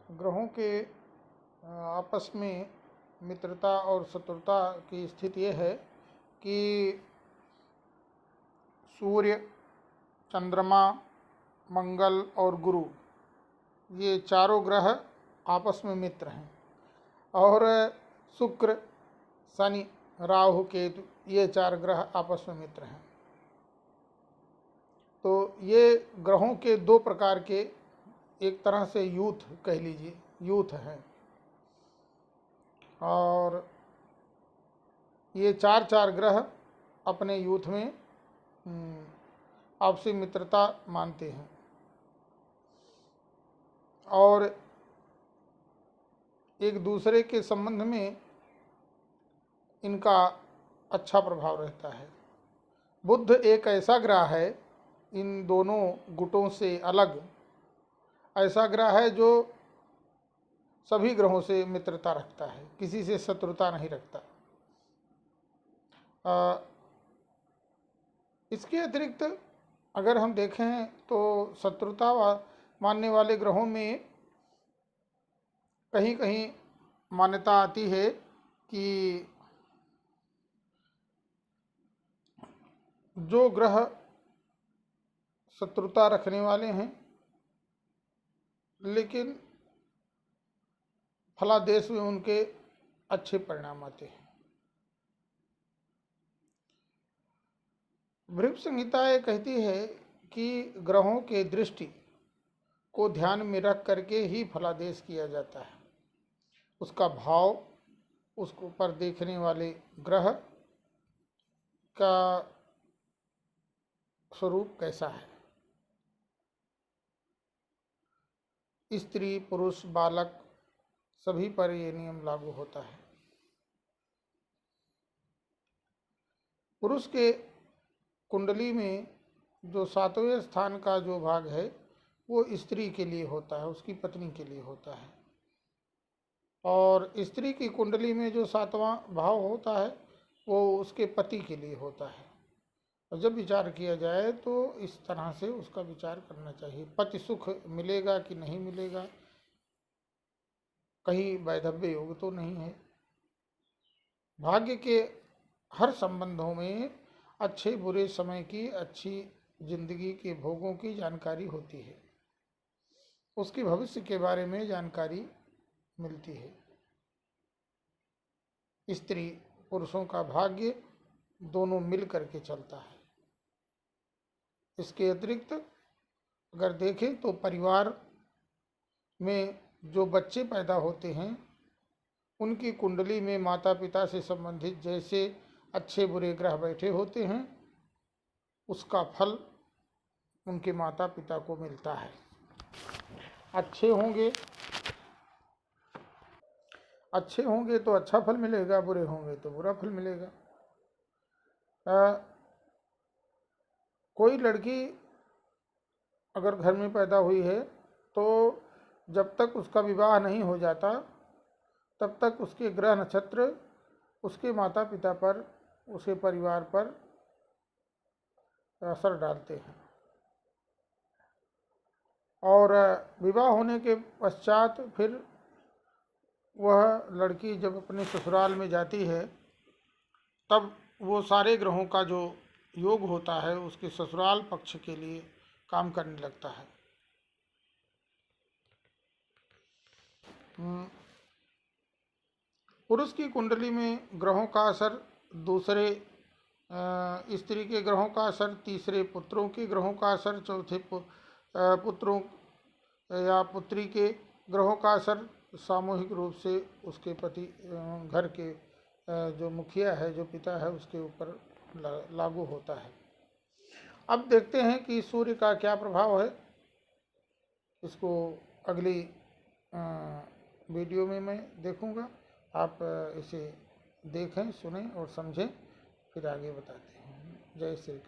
ग्रहों के आपस में मित्रता और शत्रुता की स्थिति यह है कि सूर्य, चंद्रमा, मंगल और गुरु, ये चारों ग्रह आपस में मित्र हैं। और शुक्र, शनि, राहु, केतु, ये 4 ग्रह आपस में मित्र हैं। तो ये ग्रहों के 2 प्रकार के, एक तरह से यूथ कह लीजिए, यूथ हैं। और ये 4 ग्रह अपने यूथ में आपसी मित्रता मानते हैं और एक दूसरे के संबंध में इनका अच्छा प्रभाव रहता है। बुध एक ऐसा ग्रह है, इन दोनों गुटों से अलग ऐसा ग्रह है जो सभी ग्रहों से मित्रता रखता है, किसी से शत्रुता नहीं रखता। इसके अतिरिक्त अगर हम देखें तो शत्रुता मानने वाले ग्रहों में कहीं कहीं मान्यता आती है कि जो ग्रह शत्रुता रखने वाले हैं लेकिन फलादेश में उनके अच्छे परिणाम आते हैं। भृगु संहिता ये कहती है कि ग्रहों के दृष्टि को ध्यान में रख करके ही फलादेश किया जाता है। उसका भाव, उसको पर देखने वाले ग्रह का स्वरूप कैसा है, स्त्री, पुरुष, बालक सभी पर यह नियम लागू होता है। पुरुष के कुंडली में जो 7वें स्थान का जो भाग है वो स्त्री के लिए होता है, उसकी पत्नी के लिए होता है। और स्त्री की कुंडली में जो 7वां भाव होता है वो उसके पति के लिए होता है। और जब विचार किया जाए तो इस तरह से उसका विचार करना चाहिए। पति सुख मिलेगा कि नहीं मिलेगा, कहीं वैधव्य योग तो नहीं है। भाग्य के हर संबंधों में अच्छे बुरे समय की, अच्छी जिंदगी के भोगों की जानकारी होती है, उसके भविष्य के बारे में जानकारी मिलती है। स्त्री पुरुषों का भाग्य दोनों मिल करके चलता है। इसके अतिरिक्त अगर देखें तो परिवार में जो बच्चे पैदा होते हैं उनकी कुंडली में माता पिता से संबंधित जैसे अच्छे बुरे ग्रह बैठे होते हैं उसका फल उनके माता पिता को मिलता है। अच्छे होंगे तो अच्छा फल मिलेगा, बुरे होंगे तो बुरा फल मिलेगा। कोई लड़की अगर घर में पैदा हुई है तो जब तक उसका विवाह नहीं हो जाता तब तक उसके ग्रह नक्षत्र उसके माता पिता पर, उसके परिवार पर असर डालते हैं। और विवाह होने के पश्चात फिर वह लड़की जब अपने ससुराल में जाती है तब वो सारे ग्रहों का जो योग होता है उसके ससुराल पक्ष के लिए काम करने लगता है। पुरुष की कुंडली में ग्रहों का असर, दूसरे स्त्री के ग्रहों का असर, तीसरे पुत्रों के ग्रहों का असर, चौथे पुत्रों या पुत्री के ग्रहों का असर सामूहिक रूप से उसके पति, घर के जो मुखिया है, जो पिता है, उसके ऊपर लागू होता है। अब देखते हैं कि सूर्य का क्या प्रभाव है। इसको अगली वीडियो में मैं देखूंगा। आप इसे देखें, सुनें और समझें, फिर आगे बताते हैं। जय श्री कृष्ण।